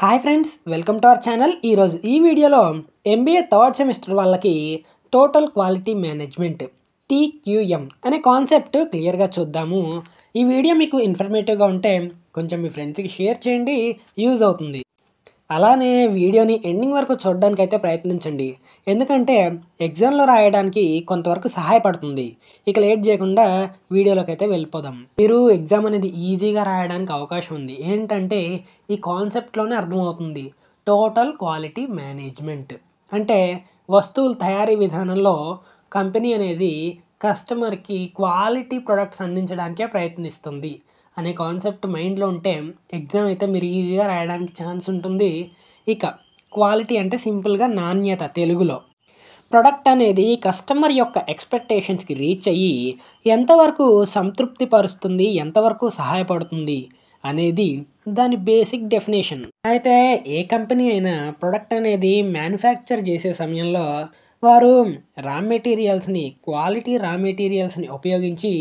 Hi friends, welcome to our channel. ఈరోజు ఈ వీడియోలో ఎంబీఏ థర్డ్ సెమిస్టర్ వాళ్ళకి టోటల్ క్వాలిటీ మేనేజ్మెంట్ టీక్యూఎం అనే కాన్సెప్ట్ క్లియర్గా చూద్దాము. ఈ వీడియో మీకు ఇన్ఫర్మేటివ్గా ఉంటే కొంచెం మీ ఫ్రెండ్స్కి షేర్ చేయండి, యూజ్ అవుతుంది. అలానే వీడియోని ఎండింగ్ వరకు చూడడానికి అయితే ప్రయత్నించండి, ఎందుకంటే ఎగ్జామ్లో రాయడానికి కొంతవరకు సహాయపడుతుంది. ఇక లేట్ చేయకుండా వీడియోలోకి అయితే వెళ్ళిపోదాం. మీరు ఎగ్జామ్ అనేది ఈజీగా రాయడానికి అవకాశం ఉంది. ఏంటంటే ఈ కాన్సెప్ట్లోనే అర్థమవుతుంది. టోటల్ క్వాలిటీ మేనేజ్మెంట్ అంటే వస్తువుల తయారీ విధానంలో కంపెనీ అనేది కస్టమర్కి క్వాలిటీ ప్రొడక్ట్స్ అందించడానికే ప్రయత్నిస్తుంది అనే కాన్సెప్ట్ మైండ్లో ఉంటే ఎగ్జామ్ అయితే మీరు ఈజీగా రాయడానికి ఛాన్స్ ఉంటుంది. ఇక క్వాలిటీ అంటే సింపుల్గా నాణ్యత, తెలుగులో ప్రొడక్ట్ అనేది కస్టమర్ యొక్క ఎక్స్పెక్టేషన్స్కి రీచ్ అయ్యి ఎంతవరకు సంతృప్తి పరుస్తుంది, ఎంతవరకు సహాయపడుతుంది అనేది దాని బేసిక్ డెఫినేషన్. అయితే ఏ కంపెనీ అయినా ప్రొడక్ట్ అనేది మ్యానుఫ్యాక్చర్ చేసే సమయంలో వారు రా మెటీరియల్స్ని, క్వాలిటీ రా మెటీరియల్స్ని ఉపయోగించి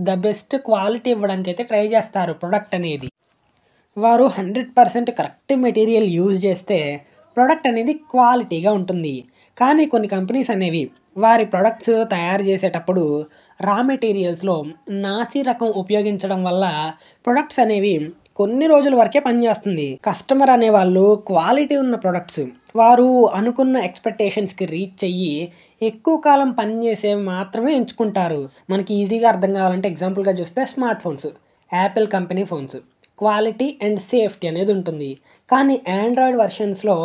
ద బెస్ట్ క్వాలిటీ ఇవ్వడానికి అయితే ట్రై చేస్తారు. ప్రొడక్ట్ అనేది వారు 100% కరెక్ట్ మెటీరియల్ యూజ్ చేస్తే ప్రొడక్ట్ అనేది క్వాలిటీగా ఉంటుంది. కానీ కొన్ని కంపెనీస్ అనేవి వారి ప్రొడక్ట్స్ తయారు చేసేటప్పుడు రా మెటీరియల్స్లో నాసి రకం ఉపయోగించడం వల్ల ప్రొడక్ట్స్ అనేవి కొన్ని రోజుల వరకే పనిచేస్తుంది. కస్టమర్ అనేవాళ్ళు క్వాలిటీ ఉన్న ప్రొడక్ట్స్ వారు అనుకున్న ఎక్స్పెక్టేషన్స్కి రీచ్ అయ్యి ఎక్కువ కాలం పనిచేసేవి మాత్రమే ఎంచుకుంటారు. మనకి ఈజీగా అర్థం కావాలంటే ఎగ్జాంపుల్గా చూస్తే smart phones, Apple company phones quality and safety అనేది ఉంటుంది. కానీ ఆండ్రాయిడ్ వర్షన్స్లో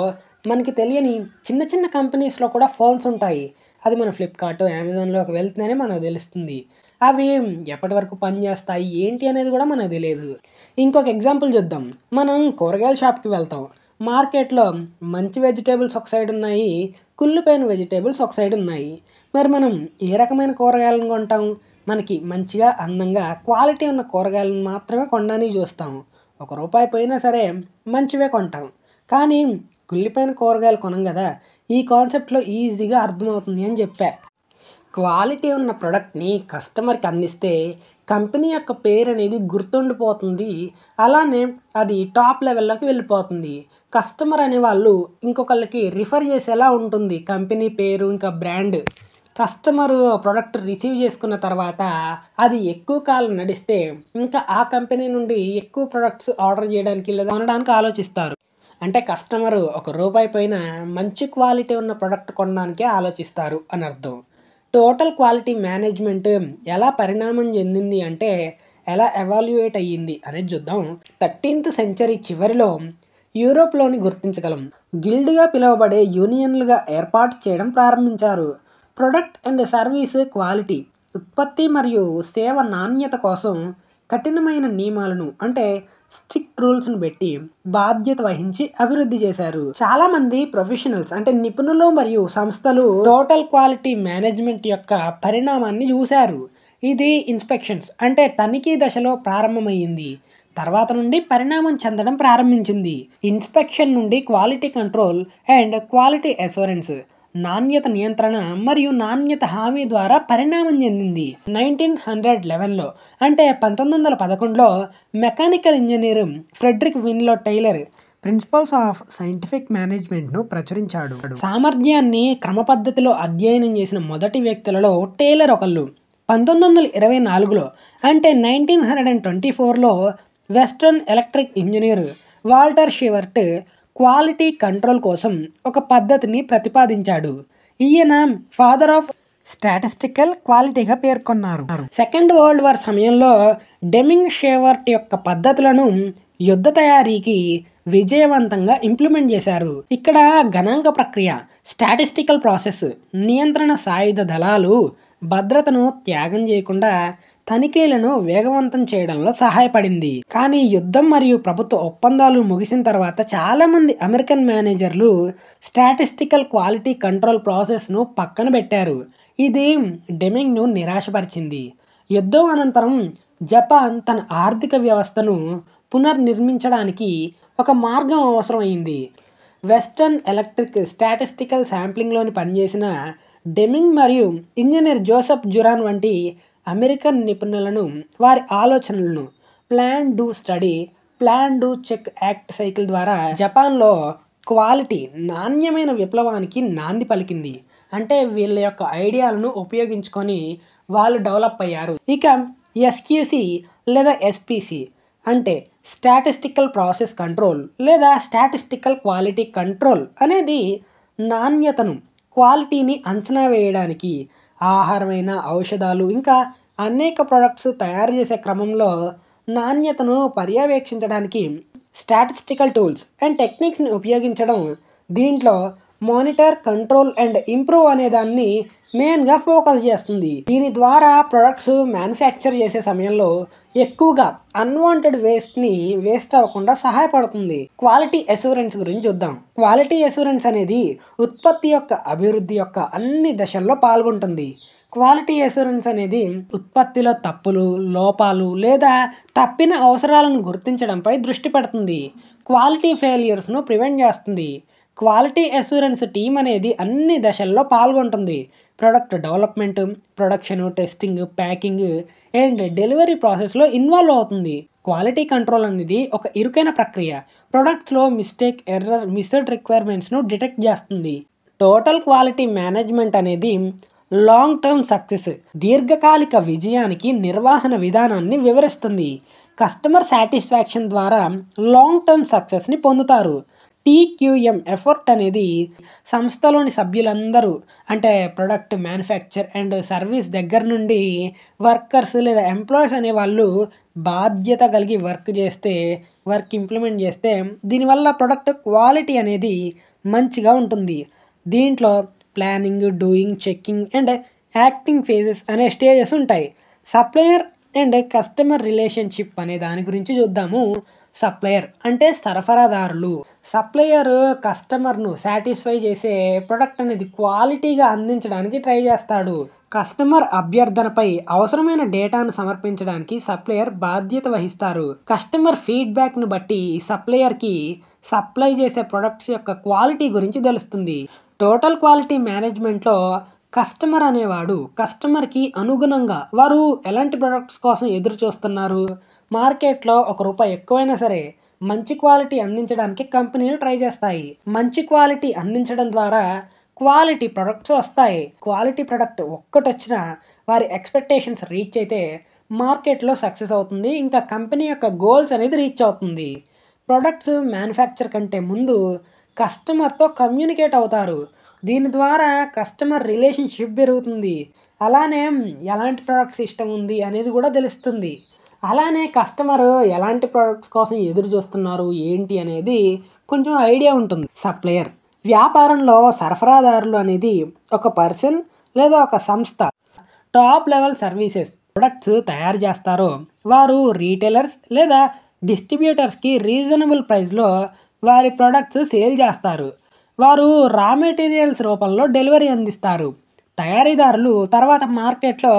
మనకి తెలియని చిన్న చిన్న కంపెనీస్లో కూడా ఫోన్స్ ఉంటాయి. అది మన ఫ్లిప్కార్ట్, అమెజాన్లోకి వెళ్తేనే మనకు తెలుస్తుంది. అవి ఎప్పటి వరకు పనిచేస్తాయి ఏంటి అనేది కూడా మనకు తెలియదు. ఇంకొక ఎగ్జాంపుల్ చూద్దాం. మనం కూరగాయల షాప్కి వెళ్తాం. మార్కెట్లో మంచి వెజిటేబుల్స్ ఒక సైడ్ ఉన్నాయి, కుళ్ళిపోయిన వెజిటేబుల్స్ ఒక సైడ్ ఉన్నాయి. మరి మనం ఏ రకమైన కూరగాయలను కొంటాం? మనకి మంచిగా, అందంగా, క్వాలిటీ ఉన్న కూరగాయలను మాత్రమే కొనడానికి చూస్తాం. ₹1 పోయినా సరే మంచివే కొంటాం. కానీ కుళ్ళిపోయిన కూరగాయలు కొనం కదా. ఈ కాన్సెప్ట్లో ఈజీగా అర్థమవుతుంది అని చెప్పా. క్వాలిటీ ఉన్న ప్రోడక్ట్ని కస్టమర్కి అందిస్తే కంపెనీ యొక్క పేరు అనేది గుర్తుండిపోతుంది. అలానే అది టాప్ లెవెల్లోకి వెళ్ళిపోతుంది. కస్టమర్ అనేవాళ్ళు ఇంకొకళ్ళకి రిఫర్ చేసేలా ఉంటుంది కంపెనీ పేరు, ఇంకా బ్రాండ్. కస్టమరు ప్రోడక్ట్ రిసీవ్ చేసుకున్న తర్వాత అది ఎక్కువ కాలం నడిస్తే ఇంకా ఆ కంపెనీ నుండి ఎక్కువ ప్రొడక్ట్స్ ఆర్డర్ చేయడానికి లేదా కొనడానికి ఆలోచిస్తారు. అంటే కస్టమరు ₹1 పోయినా మంచి క్వాలిటీ ఉన్న ప్రోడక్ట్ కొనడానికే ఆలోచిస్తారు అని అర్థం. టోటల్ క్వాలిటీ మేనేజ్మెంట్ ఎలా పరిణామం చెందింది అంటే ఎలా ఎవాల్యుయేట్ అయ్యింది అనేది చూద్దాం. 13th సెంచరీ చివరిలో యూరోప్లోని గుర్తించగలం గిల్డ్గా పిలువబడే యూనియన్లుగా ఏర్పాటు చేయడం ప్రారంభించారు. ప్రొడక్ట్ అండ్ సర్వీస్ క్వాలిటీ, ఉత్పత్తి మరియు సేవ నాణ్యత కోసం కఠినమైన నియమాలను అంటే స్ట్రిక్ట్ రూల్స్ను పెట్టి బాధ్యత వహించి అభివృద్ధి చేశారు. చాలా మంది ప్రొఫెషనల్స్ అంటే నిపుణులు మరియు సంస్థలు టోటల్ క్వాలిటీ మేనేజ్మెంట్ యొక్క పరిణామాన్ని చూశారు. ఇది ఇన్స్పెక్షన్స్ అంటే తనిఖీ దశలో ప్రారంభమైంది. తర్వాత నుండి పరిణామం చెందడం ప్రారంభించింది. ఇన్స్పెక్షన్ నుండి quality control and quality assurance, నాణ్యత నియంత్రణ మరియు నాణ్యత హామీ ద్వారా పరిణామం చెందింది. 1911లో అంటే 1911లో mechanical engineer Frederick Winslow Taylor principles of scientific మేనేజ్మెంట్ను ప్రచురించాడు. సామర్థ్యాన్ని క్రమపద్ధతిలో అధ్యయనం చేసిన మొదటి వ్యక్తులలో టైలర్ ఒకళ్ళు. 1924లో అంటే 1924లో Western Electric engineer Walter Shewhart quality control కోసం ఒక పద్ధతిని ప్రతిపాదించాడు. ఈయన ఫాదర్ ఆఫ్ స్టాటిస్టికల్ క్వాలిటీగా పేర్కొన్నారు. సెకండ్ వరల్డ్ వార్ సమయంలో డెమింగ్ షేవర్ట్ యొక్క పద్ధతులను యుద్ధ తయారీకి విజయవంతంగా ఇంప్లిమెంట్ చేశారు. ఇక్కడ గణాంక ప్రక్రియ, స్టాటిస్టికల్ ప్రాసెస్, నియంత్రణ సాయుధ దళాలు భద్రతను త్యాగం చేయకుండా తనిఖీలను వేగవంతం చేయడంలో సహాయపడింది. కానీ యుద్ధం మరియు ప్రభుత్వ ఒప్పందాలు ముగిసిన తర్వాత చాలామంది అమెరికన్ మేనేజర్లు స్టాటిస్టికల్ క్వాలిటీ కంట్రోల్ ప్రాసెస్ను పక్కన పెట్టారు. ఇది డెమింగ్ను నిరాశపరిచింది. యుద్ధం అనంతరం జపాన్ తన ఆర్థిక వ్యవస్థను పునర్నిర్మించడానికి ఒక మార్గం అవసరమైంది. వెస్టర్న్ ఎలక్ట్రిక్ స్టాటిస్టికల్ శాంప్లింగ్లోని పనిచేసిన డెమింగ్ మరియు ఇంజనీర్ జోసెఫ్ జురాన్ వంటి అమెరికన్ నిపుణులను వారి ఆలోచనలను plan do study plan do check act cycle ద్వారా జపాన్లో క్వాలిటీ నాణ్యమైన విప్లవానికి నాంది పలికింది. అంటే వీళ్ళ యొక్క ఐడియాలను ఉపయోగించుకొని వాళ్ళు డెవలప్ అయ్యారు. ఇక ఎస్క్యూసి లేదా ఎస్పిసి అంటే స్టాటిస్టికల్ ప్రాసెస్ కంట్రోల్ లేదా స్టాటిస్టికల్ క్వాలిటీ కంట్రోల్ అనేది నాణ్యతను, క్వాలిటీని అంచనా వేయడానికి ఆహారమైన, ఔషధాలు ఇంకా అనేక ప్రొడక్ట్స్ తయారు చేసే క్రమంలో నాణ్యతను పర్యవేక్షించడానికి స్టాటిస్టికల్ టూల్స్ అండ్ టెక్నిక్స్ని ఉపయోగించడం. దీంట్లో మానిటర్, కంట్రోల్ అండ్ ఇంప్రూవ్ అనే దాన్ని మెయిన్గా ఫోకస్ చేస్తుంది. దీని ద్వారా ప్రొడక్ట్స్ మ్యానుఫ్యాక్చర్ చేసే సమయంలో ఎక్కువగా అన్వాంటెడ్ వేస్ట్ అవ్వకుండా సహాయపడుతుంది. క్వాలిటీ అష్యూరెన్స్ గురించి చూద్దాం. క్వాలిటీ అష్యూరెన్స్ అనేది ఉత్పత్తి యొక్క అభివృద్ధి యొక్క అన్ని దశల్లో పాల్గొంటుంది. క్వాలిటీ అష్యూరెన్స్ అనేది ఉత్పత్తిలో తప్పులు, లోపాలు లేదా తప్పిన అవసరాలను గుర్తించడంపై దృష్టి పెడుతుంది. క్వాలిటీ ఫెయిల్యూర్స్ను ప్రివెంట్ చేస్తుంది. క్వాలిటీ అష్యూరెన్స్ టీం అనేది అన్ని దశల్లో పాల్గొంటుంది. Product development, production, testing, packing and delivery ప్రాసెస్లో ఇన్వాల్వ్ అవుతుంది. క్వాలిటీ కంట్రోల్ అనేది ఒక ఇరుకైన ప్రక్రియ. ప్రొడక్ట్స్లో మిస్టేక్, ఎర్రర్, మిస్డ్ రిక్వైర్మెంట్స్ను డిటెక్ట్ చేస్తుంది. టోటల్ క్వాలిటీ మేనేజ్మెంట్ అనేది లాంగ్ టర్మ్ సక్సెస్, దీర్ఘకాలిక విజయానికి నిర్వహణ విధానాన్ని వివరిస్తుంది. కస్టమర్ సాటిస్ఫాక్షన్ ద్వారా లాంగ్ టర్మ్ సక్సెస్ని పొందుతారు. TQM ఎఫర్ట్ అనేది సంస్థలోని సభ్యులందరూ అంటే ప్రొడక్ట్, మ్యానుఫ్యాక్చర్ అండ్ సర్వీస్ దగ్గర నుండి వర్కర్స్ లేదా ఎంప్లాయీస్ అనే వాళ్ళు బాధ్యత కలిగి వర్క్ ఇంప్లిమెంట్ చేస్తే దీనివల్ల ప్రొడక్ట్ క్వాలిటీ అనేది మంచిగా ఉంటుంది. దీంట్లో planning, doing, checking and acting phases అనే స్టేజెస్ ఉంటాయి. సప్లయర్ అండ్ కస్టమర్ రిలేషన్షిప్ అనే దాని గురించి చూద్దాము. సప్లయర్ అంటే సరఫరాదారులు. సప్లయర్ కస్టమర్ను సాటిస్ఫై చేసే ప్రొడక్ట్ అనేది క్వాలిటీగా అందించడానికి ట్రై చేస్తాడు. కస్టమర్ అభ్యర్థనపై అవసరమైన డేటాను సమర్పించడానికి సప్లయర్ బాధ్యత వహిస్తారు. కస్టమర్ ఫీడ్బ్యాక్ను బట్టి సప్లయర్కి సప్లై చేసే ప్రొడక్ట్స్ యొక్క క్వాలిటీ గురించి తెలుస్తుంది. టోటల్ క్వాలిటీ మేనేజ్మెంట్లో కస్టమర్ అనేవాడు కస్టమర్కి అనుగుణంగా వారు ఎలాంటి ప్రొడక్ట్స్ కోసం ఎదురు చూస్తున్నారు, మార్కెట్లో ₹1 ఎక్కువైనా సరే మంచి క్వాలిటీ అందించడానికి కంపెనీలు ట్రై చేస్తాయి. మంచి క్వాలిటీ అందించడం ద్వారా క్వాలిటీ ప్రొడక్ట్స్ వస్తాయి. క్వాలిటీ ప్రొడక్ట్ ఒక్కటి వచ్చినా వారి ఎక్స్పెక్టేషన్స్ రీచ్ అయితే మార్కెట్లో సక్సెస్ అవుతుంది. ఇంకా కంపెనీ యొక్క గోల్స్ అనేది రీచ్ అవుతుంది. ప్రొడక్ట్స్ మ్యానుఫ్యాక్చర్ కంటే ముందు కస్టమర్తో కమ్యూనికేట్ అవుతారు. దీని ద్వారా కస్టమర్ రిలేషన్షిప్ పెరుగుతుంది. అలానే ఎలాంటి ప్రొడక్ట్స్ ఇష్టం ఉంది అనేది కూడా తెలుస్తుంది. అలానే కస్టమర్ ఎలాంటి ప్రొడక్ట్స్ కోసం ఎదురు చూస్తున్నారు ఏంటి అనేది కొంచెం ఐడియా ఉంటుంది. సప్లయర్ వ్యాపారంలో సరఫరాదారులు అనేది ఒక పర్సన్ లేదా ఒక సంస్థ. టాప్ లెవెల్ సర్వీసెస్ ప్రొడక్ట్స్ తయారు చేస్తారో వారు రీటైలర్స్ లేదా డిస్ట్రిబ్యూటర్స్కి రీజనబుల్ ప్రైస్లో వారి ప్రొడక్ట్స్ సేల్ చేస్తారు. వారు రా మెటీరియల్స్ రూపంలో డెలివరీ అందిస్తారు. తయారీదారులు తర్వాత మార్కెట్లో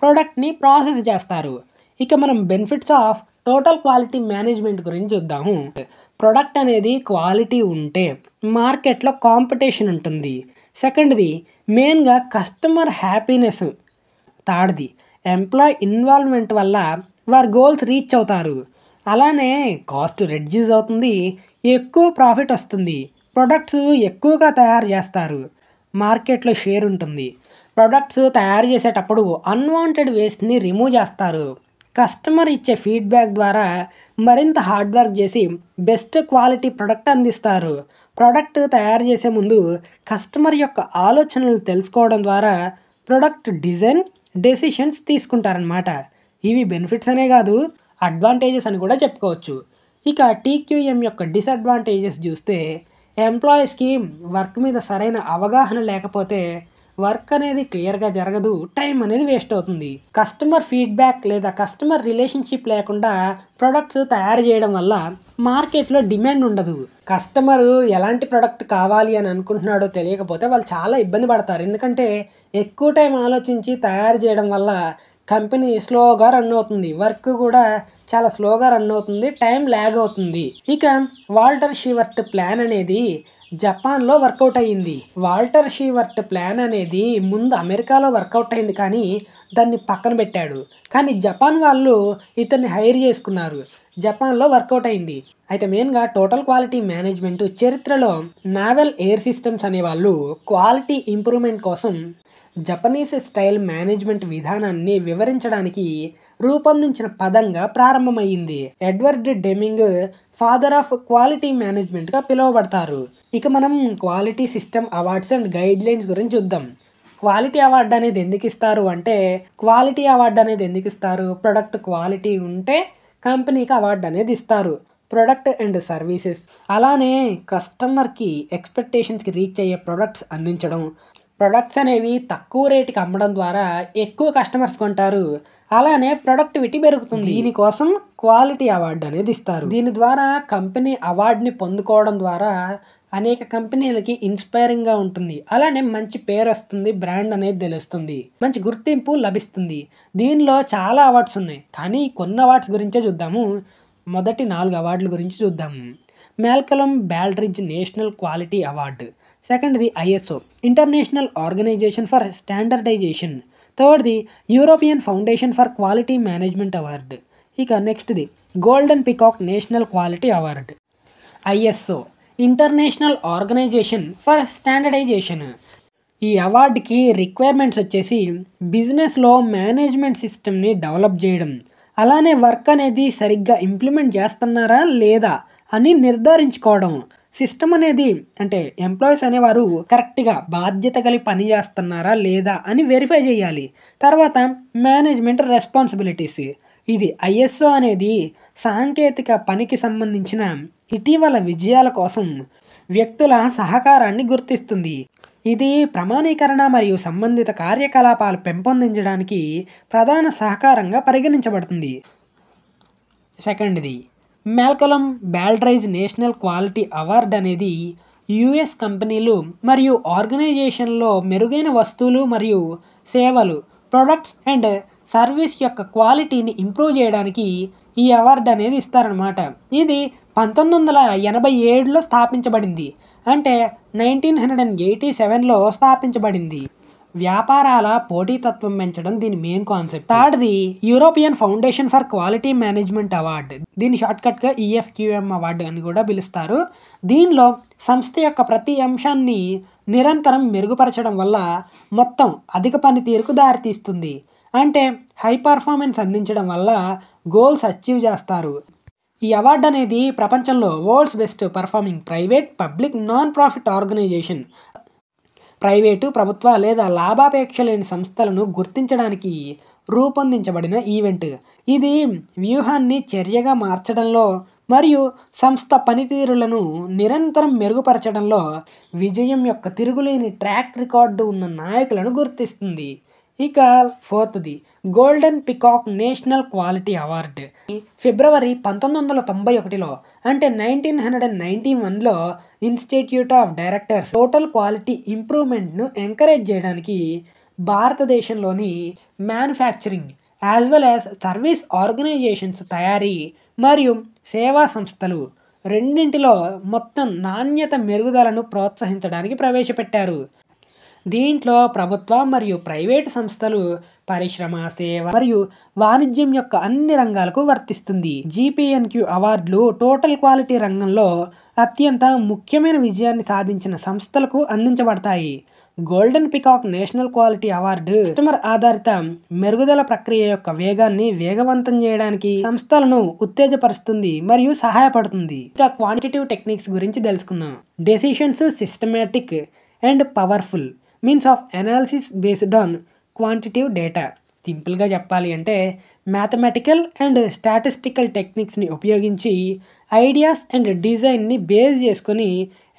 ప్రోడక్ట్ని ప్రాసెస్ చేస్తారు. ఇక మనం benefits of total quality management గురించి చూద్దాము. ప్రొడక్ట్ అనేది క్వాలిటీ ఉంటే మార్కెట్లో కాంపిటీషన్ ఉంటుంది. సెకండ్ది మెయిన్గా కస్టమర్ హ్యాపీనెస్. థర్డ్ది ఎంప్లాయ్ ఇన్వాల్వ్మెంట్ వల్ల వారి గోల్స్ రీచ్ అవుతారు. అలానే కాస్ట్ రెడ్యూస్ అవుతుంది, ఎక్కువ ప్రాఫిట్ వస్తుంది, ప్రొడక్ట్స్ ఎక్కువగా తయారు చేస్తారు, మార్కెట్లో షేర్ ఉంటుంది. ప్రొడక్ట్స్ తయారు చేసేటప్పుడు అన్వాంటెడ్ వేస్ట్ని రిమూవ్ చేస్తారు. కస్టమర్ ఇచ్చే ఫీడ్బ్యాక్ ద్వారా మరింత హార్డ్ వర్క్ చేసి బెస్ట్ క్వాలిటీ ప్రొడక్ట్ అందిస్తారు. ప్రొడక్ట్ తయారు చేసే ముందు కస్టమర్ యొక్క ఆలోచనలు తెలుసుకోవడం ద్వారా ప్రొడక్ట్ డిజైన్ డెసిషన్స్ తీసుకుంటారనమాట. ఇవి బెనిఫిట్స్ అనే కాదు, అడ్వాంటేజెస్ అని కూడా చెప్పుకోవచ్చు. ఇక TQM యొక్క డిసడ్వాంటేజెస్ చూస్తే ఎంప్లాయీస్కి వర్క్ మీద సరైన అవగాహన లేకపోతే వర్క్ అనేది క్లియర్గా జరగదు, టైం అనేది వేస్ట్ అవుతుంది. కస్టమర్ ఫీడ్బ్యాక్ లేదా కస్టమర్ రిలేషన్షిప్ లేకుండా ప్రొడక్ట్స్ తయారు చేయడం వల్ల మార్కెట్లో డిమాండ్ ఉండదు. కస్టమర్ ఎలాంటి ప్రొడక్ట్ కావాలి అని అనుకుంటున్నాడో తెలియకపోతే వాళ్ళు చాలా ఇబ్బంది పడతారు. ఎందుకంటే ఎక్కువ టైం ఆలోచించి తయారు చేయడం వల్ల కంపెనీ స్లోగా రన్ అవుతుంది, వర్క్ కూడా చాలా స్లోగా రన్ అవుతుంది, టైం ల్యాగ్ అవుతుంది. ఇక వాల్టర్ షీవర్ట్ ప్లాన్ అనేది జపాన్లో వర్కౌట్ అయ్యింది. వాల్టర్ షీవర్ట్ ప్లాన్ అనేది ముందు అమెరికాలో వర్కౌట్ అయింది, కానీ దాన్ని పక్కన పెట్టాడు. కానీ జపాన్ వాళ్ళు ఇతన్ని హైర్ చేసుకున్నారు. జపాన్లో వర్కౌట్ అయింది. అయితే మెయిన్గా టోటల్ క్వాలిటీ మేనేజ్మెంట్ చరిత్రలో నావల్ ఎయిర్ సిస్టమ్స్ అనేవాళ్ళు క్వాలిటీ ఇంప్రూవ్మెంట్ కోసం జపనీస్ స్టైల్ మేనేజ్మెంట్ విధానాన్ని వివరించడానికి రూపొందించిన పదంగా ప్రారంభమైంది. Edward Deming father of quality మేనేజ్మెంట్గా పిలువబడతారు. ఇక మనం quality system awards and guidelines గురించి చూద్దాం. క్వాలిటీ అవార్డు అనేది ఎందుకు ఇస్తారు అంటే, ప్రొడక్ట్ క్వాలిటీ ఉంటే కంపెనీకి అవార్డు అనేది ఇస్తారు. ప్రొడక్ట్ అండ్ సర్వీసెస్, అలానే కస్టమర్కి ఎక్స్పెక్టేషన్స్కి రీచ్ అయ్యే ప్రొడక్ట్స్ అందించడం, ప్రొడక్ట్స్ అనేవి తక్కువ రేటుకి అమ్మడం ద్వారా ఎక్కువ కస్టమర్స్ కొంటారు, అలానే ప్రొడక్టివిటీ పెరుగుతుంది. దీనికోసం క్వాలిటీ అవార్డు అనేది ఇస్తారు. దీని ద్వారా కంపెనీ అవార్డుని పొందుకోవడం ద్వారా అనేక కంపెనీలకి ఇన్స్పైరింగ్గా ఉంటుంది. అలానే మంచి పేరు వస్తుంది, బ్రాండ్ అనేది తెలుస్తుంది, మంచి గుర్తింపు లభిస్తుంది. దీనిలో చాలా అవార్డ్స్ ఉన్నాయి, కానీ కొన్ని అవార్డ్స్ గురించే చూద్దాము. మొదటి 4 అవార్డుల గురించి చూద్దాము. Malcolm Baldrige National Quality award. సెకండ్ది ISO, International Organization for Standardization. థర్డ్ది European Foundation for Quality Management award. ఇక నెక్స్ట్ది Golden Peacock National Quality award. ISO, International Organization for Standardization. ఈ అవార్డుకి రిక్వైర్మెంట్స్ వచ్చేసి బిజినెస్లో మేనేజ్మెంట్ సిస్టమ్ని డెవలప్ చేయడం, అలానే వర్క్ అనేది సరిగ్గా ఇంప్లిమెంట్ చేస్తున్నారా లేదా అని నిర్ధారించుకోవడం, సిస్టమ్ అనేది అంటే ఎంప్లాయీస్ అనేవారు కరెక్ట్గా బాధ్యత కలిగి పని చేస్తున్నారా లేదా అని వెరిఫై చేయాలి. తర్వాత మేనేజ్మెంట్ రెస్పాన్సిబిలిటీస్. ఇది ఐఎస్ఓ అనేది సాంకేతిక పనికి సంబంధించిన ఇటీవల విజయాల కోసం వ్యక్తుల సహకారాన్ని గుర్తిస్తుంది. ఇది ప్రమాణీకరణ మరియు సంబంధిత కార్యకలాపాలు పెంపొందించడానికి ప్రధాన సహకారంగా పరిగణించబడుతుంది. సెకండ్ది మ్యాల్కలమ్ బాల్డ్రిడ్జ్ నేషనల్ క్వాలిటీ అవార్డు అనేది యుఎస్ కంపెనీలు మరియు ఆర్గనైజేషన్లో మెరుగైన వస్తువులు మరియు సేవలు, ప్రొడక్ట్స్ అండ్ సర్వీస్ యొక్క క్వాలిటీని ఇంప్రూవ్ చేయడానికి ఈ అవార్డు అనేది ఇస్తారనమాట. ఇది 1987లో స్థాపించబడింది, అంటే 1987లో స్థాపించబడింది. వ్యాపారాల పోటీతత్వం పెంచడం దీని మెయిన్ కాన్సెప్ట్. థర్డ్ది European Foundation for Quality Management award. దీని షార్ట్కట్గా ఈఎఫ్క్యూఎం అవార్డు అని కూడా పిలుస్తారు. దీనిలో సంస్థ యొక్క ప్రతి అంశాన్ని నిరంతరం మెరుగుపరచడం వల్ల మొత్తం అధిక పనితీరుకు దారితీస్తుంది. అంటే హై పర్ఫార్మెన్స్ అందించడం వల్ల గోల్స్ అచీవ్ చేస్తారు. ఈ అవార్డు అనేది ప్రపంచంలో world's best performing private, public, non profit organisation, private, ప్రభుత్వ లేదా లాభాపేక్ష లేని సంస్థలను గుర్తించడానికి రూపొందించబడిన ఈవెంట్. ఇది వ్యూహాన్ని చర్యగా మార్చడంలో మరియు సంస్థ పనితీరులను నిరంతరం మెరుగుపరచడంలో విజయం యొక్క తిరుగులేని ట్రాక్ రికార్డు ఉన్న నాయకులను గుర్తిస్తుంది. ఇక ఫోర్త్ది Golden Peacock National Quality award. ఫిబ్రవరి 1991లో అంటే 1991లో Institute of Directors total quality ఇంప్రూవ్మెంట్ను ఎంకరేజ్ చేయడానికి భారతదేశంలోని manufacturing as well as service organizations, తయారీ మరియు సేవా సంస్థలు రెండింటిలో మొత్తం నాణ్యత మెరుగుదలను ప్రోత్సహించడానికి ప్రవేశపెట్టారు. దీంట్లో ప్రభుత్వ మరియు ప్రైవేటు సంస్థలు పరిశ్రమ, సేవ మరియు వాణిజ్యం యొక్క అన్ని రంగాలకు వర్తిస్తుంది. జీపీఎన్క్యూ అవార్డులు టోటల్ క్వాలిటీ రంగంలో అత్యంత ముఖ్యమైన విజయాన్ని సాధించిన సంస్థలకు అందించబడతాయి. Golden Peacock National Quality award customer ఆధారిత మెరుగుదల ప్రక్రియ యొక్క వేగాన్ని వేగవంతం చేయడానికి సంస్థలను ఉత్తేజపరుస్తుంది మరియు సహాయపడుతుంది. ఇక క్వాంటిటేటివ్ టెక్నిక్స్ గురించి తెలుసుకుందాం. Decisions systematic and powerful means of analysis based on quantitative data. సింపుల్గా చెప్పాలి అంటే మ్యాథమెటికల్ అండ్ స్టాటిస్టికల్ టెక్నిక్స్ని ఉపయోగించి ఐడియాస్ అండ్ డిజైన్ని బేస్ చేసుకొని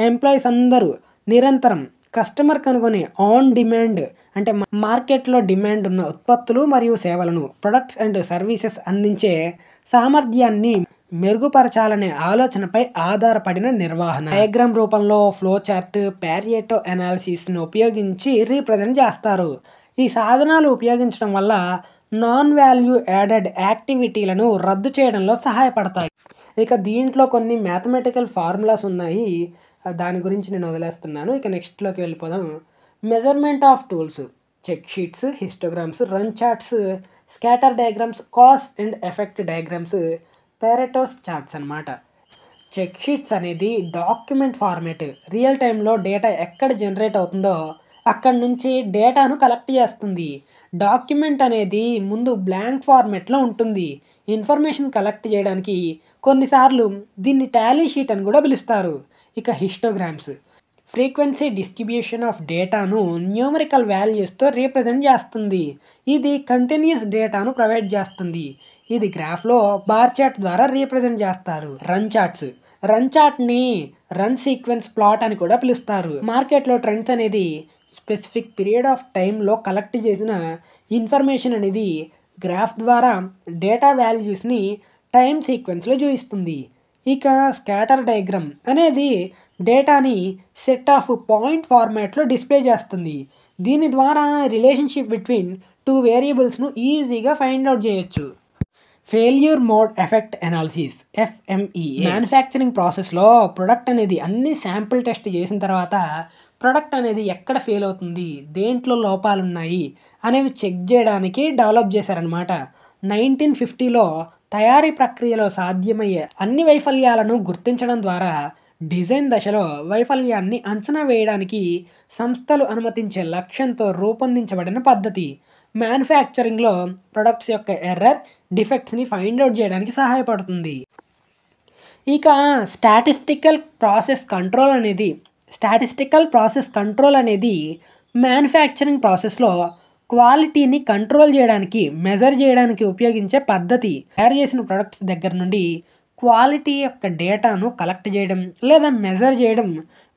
ఎంప్లాయీస్ అందరూ నిరంతరం కస్టమర్ కనుగొనే ఆన్ డిమాండ్ అంటే మార్కెట్లో డిమాండ్ ఉన్న ఉత్పత్తులు మరియు సేవలను, ప్రొడక్ట్స్ అండ్ సర్వీసెస్ అందించే సామర్థ్యాన్ని మెరుగుపరచాలనే ఆలోచనపై ఆధారపడిన నిర్వహణ. డయాగ్రామ్ రూపంలో ఫ్లో చార్ట్, ప్యారిటో అనాలిసిస్ను ఉపయోగించి రీప్రజెంట్ చేస్తారు. ఈ సాధనాలు ఉపయోగించడం వల్ల నాన్ వాల్యూ యాడెడ్ యాక్టివిటీలను రద్దు చేయడంలో సహాయపడతాయి. ఇక దీంట్లో కొన్ని మ్యాథమెటికల్ ఫార్ములాస్ ఉన్నాయి, దాని గురించి నేను వదిలేస్తున్నాను. ఇక నెక్స్ట్లోకి వెళ్ళిపోదాం. Measurement of tools, check sheets, histograms, run charts, scatter diagrams, cause and effect diagrams, Pareto's charts అనమాట. చెక్ షీట్స్ అనేది డాక్యుమెంట్ ఫార్మేట్. రియల్ టైంలో డేటా ఎక్కడ జనరేట్ అవుతుందో అక్కడి నుంచి డేటాను కలెక్ట్ చేస్తుంది. డాక్యుమెంట్ అనేది ముందు బ్లాంక్ ఫార్మేట్లో ఉంటుంది. ఇన్ఫర్మేషన్ కలెక్ట్ చేయడానికి కొన్నిసార్లు దీన్ని టాలీ షీట్ అని కూడా పిలుస్తారు. ఇక హిస్టోగ్రామ్స్ ఫ్రీక్వెన్సీ డిస్ట్రిబ్యూషన్ ఆఫ్ డేటాను న్యూమరికల్ వాల్యూస్తో రీప్రజెంట్ చేస్తుంది. ఇది కంటిన్యూస్ డేటాను ప్రొవైడ్ చేస్తుంది. ఇది గ్రాఫ్లో బార్ చార్ట్ ద్వారా రీప్రజెంట్ చేస్తారు. రన్ చార్ట్స్, రన్ చార్ట్ని రన్ సీక్వెన్స్ ప్లాట్ అని కూడా పిలుస్తారు. మార్కెట్లో ట్రెండ్స్ అనేది స్పెసిఫిక్ పీరియడ్ ఆఫ్ టైంలో కలెక్ట్ చేసిన ఇన్ఫర్మేషన్ అనేది గ్రాఫ్ ద్వారా డేటా వాల్యూస్ని టైం సీక్వెన్స్లో చూపిస్తుంది. ఇక స్కాటర్ డయాగ్రామ్ అనేది డేటాని సెట్ ఆఫ్ పాయింట్ ఫార్మాట్లో డిస్ప్లే చేస్తుంది. దీని ద్వారా రిలేషన్షిప్ బిట్వీన్ టూ వేరియబుల్స్ను ఈజీగా ఫైండ్ అవుట్ చేయొచ్చు. Failure mode effect analysis, FMEA. Manufacturing ప్రాసెస్లో ప్రొడక్ట్ అనేది అన్ని శాంపుల్ టెస్ట్ చేసిన తర్వాత ప్రొడక్ట్ అనేది ఎక్కడ ఫెయిల్ అవుతుంది, దేంట్లో లోపాలు ఉన్నాయి అనేవి చెక్ చేయడానికి డెవలప్ చేశారనమాట. 1950లో తయారీ ప్రక్రియలో సాధ్యమయ్యే అన్ని వైఫల్యాలను గుర్తించడం ద్వారా డిజైన్ దశలో వైఫల్యాన్ని అంచనా వేయడానికి సంస్థలు అనుమతించే లక్ష్యంతో రూపొందించబడిన పద్ధతి. మ్యానుఫ్యాక్చరింగ్లో ప్రొడక్ట్స్ యొక్క ఎర్రర్, డిఫెక్ట్స్ని ఫైండ్ అవుట్ చేయడానికి సహాయపడుతుంది. ఇక స్టాటిస్టికల్ ప్రాసెస్ కంట్రోల్ అనేది మ్యానుఫ్యాక్చరింగ్ ప్రాసెస్లో క్వాలిటీని కంట్రోల్ చేయడానికి, మెజర్ చేయడానికి ఉపయోగించే పద్ధతి. తయారు చేసిన ప్రొడక్ట్స్ దగ్గర నుండి క్వాలిటీ యొక్క డేటాను కలెక్ట్ చేయడం లేదా మెజర్ చేయడం,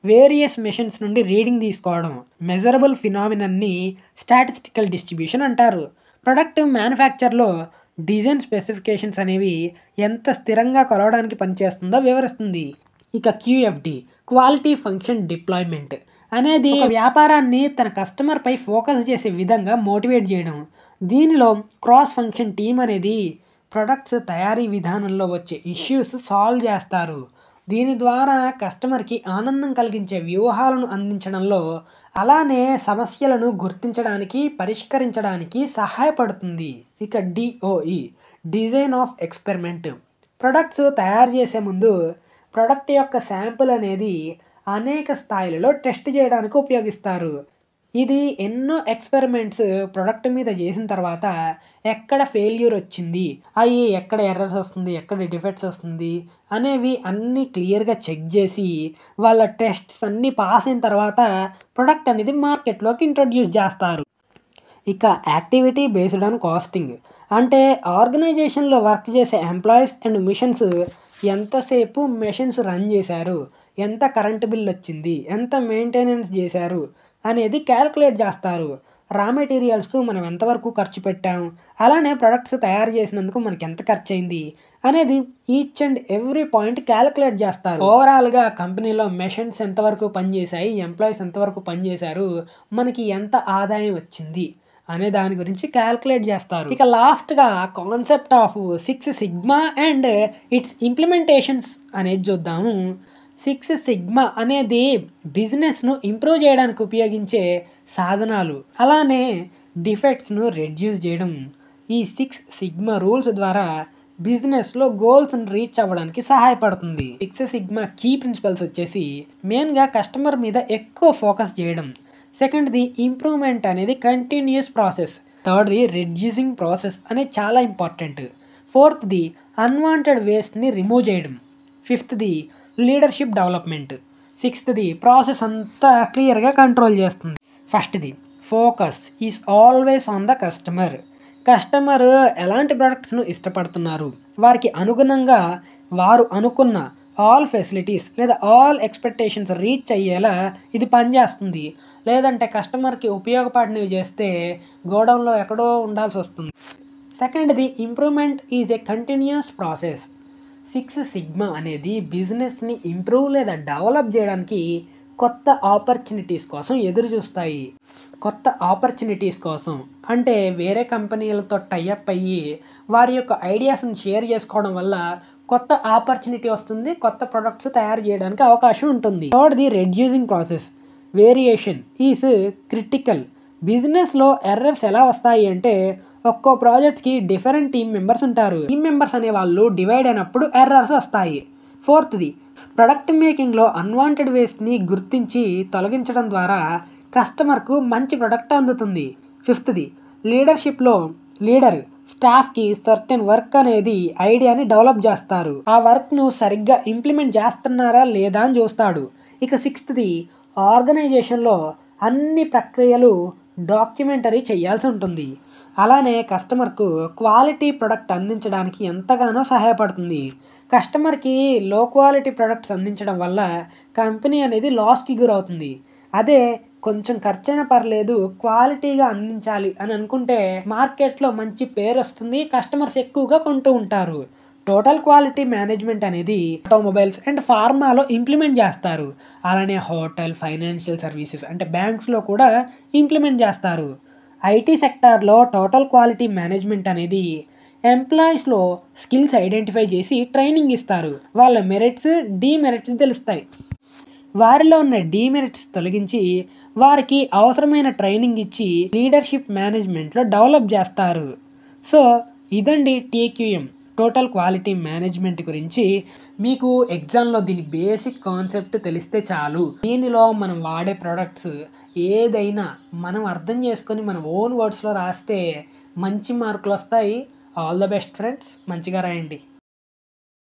వేరియస్ మెషిన్స్ నుండి రీడింగ్ తీసుకోవడం. మెజరబుల్ ఫినామినన్ని స్టాటిస్టికల్ డిస్ట్రిబ్యూషన్ అంటారు. ప్రొడక్ట్ మ్యానుఫ్యాక్చర్లో డిజైన్ స్పెసిఫికేషన్స్ అనేవి ఎంత స్థిరంగా కొలవడానికి పనిచేస్తుందో వివరిస్తుంది. ఇక QFD, క్వాలిటీ ఫంక్షన్ డిప్లాయ్మెంట్ అనేది వ్యాపారాన్ని తన కస్టమర్పై ఫోకస్ చేసే విధంగా మోటివేట్ చేయడం. దీనిలో క్రాస్ ఫంక్షన్ టీమ్ అనేది ప్రొడక్ట్స్ తయారీ విధానంలో వచ్చే ఇష్యూస్ సాల్వ్ చేస్తారు. దీని ద్వారా కస్టమర్కి ఆనందం కలిగించే వ్యూహాలను అందించడంలో, అలానే సమస్యలను గుర్తించడానికి, పరిష్కరించడానికి సహాయపడుతుంది. ఇక DOE, design of experiment. Products తయారు చేసే ముందు ప్రొడక్ట్ యొక్క శాంపుల్ అనేది అనేక స్థాయిలలో టెస్ట్ చేయడానికి ఉపయోగిస్తారు. ఇది ఎన్నో ఎక్స్పెరిమెంట్స్ ప్రొడక్ట్ మీద చేసిన తర్వాత ఎక్కడ ఫెయిల్యూర్ వచ్చింది, అవి ఎక్కడ ఎర్రర్స్ వస్తుంది, ఎక్కడ డిఫెక్ట్స్ వస్తుంది అనేవి అన్నీ క్లియర్గా చెక్ చేసి వాళ్ళ టెస్ట్స్ అన్నీ పాస్ అయిన తర్వాత ప్రొడక్ట్ అనేది మార్కెట్లోకి ఇంట్రొడ్యూస్ చేస్తారు. ఇక యాక్టివిటీ బేస్డ్ ఆన్ కాస్టింగ్ అంటే ఆర్గనైజేషన్లో వర్క్ చేసే ఎంప్లాయీస్ అండ్ మిషన్స్ ఎంతసేపు మెషిన్స్ రన్ చేశారు, ఎంత కరెంటు బిల్ వచ్చింది, ఎంత మెయింటెనెన్స్ చేశారు అనేది క్యాలిక్యులేట్ చేస్తారు. రా మెటీరియల్స్కు మనం ఎంతవరకు ఖర్చు పెట్టాం, అలానే ప్రొడక్ట్స్ తయారు చేసినందుకు మనకి ఎంత ఖర్చు అయింది అనేది each and every point calculate చేస్తారు. ఓవరాల్గా కంపెనీలో మెషిన్స్ ఎంతవరకు పనిచేశాయి, ఎంప్లాయీస్ ఎంతవరకు పనిచేశారు, మనకి ఎంత ఆదాయం వచ్చింది అనే దాని గురించి క్యాలిక్యులేట్ చేస్తారు. ఇక లాస్ట్గా concept of 6 sigma and it's implementations అనేది చూద్దాము. 6 సిగ్మా అనేది బిజినెస్ను ఇంప్రూవ్ చేయడానికి ఉపయోగించే సాధనాలు, అలానే డిఫెక్ట్స్ను రెడ్యూస్ చేయడం. ఈ 6 సిగ్మా రూల్స్ ద్వారా బిజినెస్లో గోల్స్ను రీచ్ అవ్వడానికి సహాయపడుతుంది. 6 సిగ్మా కీ ప్రిన్సిపల్స్ వచ్చేసి మెయిన్గా కస్టమర్ మీద ఎక్కువ ఫోకస్ చేయడం. సెకండ్ది ఇంప్రూవ్మెంట్ అనేది కంటిన్యూస్ ప్రాసెస్. థర్డ్ది రెడ్యూసింగ్ ప్రాసెస్ అనేది చాలా ఇంపార్టెంట్. ఫోర్త్ది అన్వాంటెడ్ వేస్ట్ని రిమూవ్ చేయడం. ఫిఫ్త్ది లీడర్షిప్ డెవలప్మెంట్. సిక్స్త్ది ప్రాసెస్ అంతా క్లియర్గా కంట్రోల్ చేస్తుంది. ఫస్ట్ది focus is always on the customer. Customer ఎలాంటి ప్రొడక్ట్స్ను ఇష్టపడుతున్నారు, వారికి అనుగుణంగా వారు అనుకున్న ఆల్ ఫెసిలిటీస్ లేదా ఆల్ ఎక్స్పెక్టేషన్స్ రీచ్ అయ్యేలా ఇది పనిచేస్తుంది. లేదంటే కస్టమర్కి ఉపయోగపడినవి చేస్తే గోడౌన్లో ఎక్కడో ఉండాల్సి వస్తుంది. సెకండ్ది improvement is a continuous process. 6 sigma అనేది బిజినెస్ని ఇంప్రూవ్ లేదా డెవలప్ చేయడానికి కొత్త ఆపర్చునిటీస్ కోసం ఎదురు చూస్తాయి. కొత్త ఆపర్చునిటీస్ కోసం అంటే వేరే కంపెనీలతో టైఅప్ అయ్యి వారి యొక్క ఐడియాస్ని షేర్ చేసుకోవడం వల్ల కొత్త ఆపర్చునిటీ వస్తుంది, కొత్త ప్రొడక్ట్స్ తయారు చేయడానికి అవకాశం ఉంటుంది. థర్డ్ది reducing process variation is critical. బిజినెస్లో ఎర్రర్స్ ఎలా వస్తాయి అంటే ఒక్కో ప్రాజెక్ట్స్కి డిఫరెంట్ టీమ్ మెంబర్స్ ఉంటారు. టీమ్ మెంబర్స్ అనే వాళ్ళు డివైడ్ అయినప్పుడు ఎర్రర్స్ వస్తాయి. ఫోర్త్ది ప్రొడక్ట్ మేకింగ్లో అన్వాంటెడ్ వేస్ట్ని గుర్తించి తొలగించడం ద్వారా కస్టమర్కు మంచి ప్రొడక్ట్ అందుతుంది. ఫిఫ్త్ది లీడర్షిప్లో లీడర్ స్టాఫ్కి సర్టెన్ వర్క్ అనేది ఐడియాని డెవలప్ చేస్తారు. ఆ వర్క్ను సరిగ్గా ఇంప్లిమెంట్ చేస్తున్నారా లేదా అని చూస్తాడు. ఇక సిక్స్త్ది ఆర్గనైజేషన్లో అన్ని ప్రక్రియలు డాక్యుమెంటరీ చేయాల్సి ఉంటుంది. అలానే కస్టమర్కు క్వాలిటీ ప్రొడక్ట్ అందించడానికి ఎంతగానో సహాయపడుతుంది. కస్టమర్కి లో క్వాలిటీ ప్రొడక్ట్స్ అందించడం వల్ల కంపెనీ అనేది లాస్కి గురవుతుంది. అదే కొంచెం ఖర్చైనా పర్లేదు క్వాలిటీగా అందించాలి అని అనుకుంటే మార్కెట్లో మంచి పేరు వస్తుంది, కస్టమర్స్ ఎక్కువగా కొంటూ ఉంటారు. టోటల్ క్వాలిటీ మేనేజ్మెంట్ అనేది ఆటోమొబైల్స్ అండ్ ఫార్మాలో ఇంప్లిమెంట్ చేస్తారు. అలానే హోటల్, ఫైనాన్షియల్ సర్వీసెస్ అంటే బ్యాంక్స్లో కూడా ఇంప్లిమెంట్ చేస్తారు. ఐటీ సెక్టార్లో టోటల్ క్వాలిటీ మేనేజ్మెంట్ అనేది ఎంప్లాయీస్లో స్కిల్స్ ఐడెంటిఫై చేసి ట్రైనింగ్ ఇస్తారు. వాళ్ళ మెరిట్స్, డీమెరిట్స్ తెలుస్తాయి. వారిలో ఉన్న డీమెరిట్స్ తొలగించి వారికి అవసరమైన ట్రైనింగ్ ఇచ్చి లీడర్షిప్ మేనేజ్మెంట్లో డెవలప్ చేస్తారు. సో ఇదండి TQM టోటల్ క్వాలిటీ మేనేజ్మెంట్ గురించి. మీకు ఎగ్జామ్లో దీని బేసిక్ కాన్సెప్ట్ తెలిస్తే చాలు. దీనిలో మనం వాడే ప్రొడక్ట్స్ ఏదైనా మనం అర్థం చేసుకొని మన ఓన్ వర్డ్స్లో రాస్తే మంచి మార్కులు వస్తాయి. ఆల్ ద బెస్ట్ ఫ్రెండ్స్, మంచిగా రాయండి.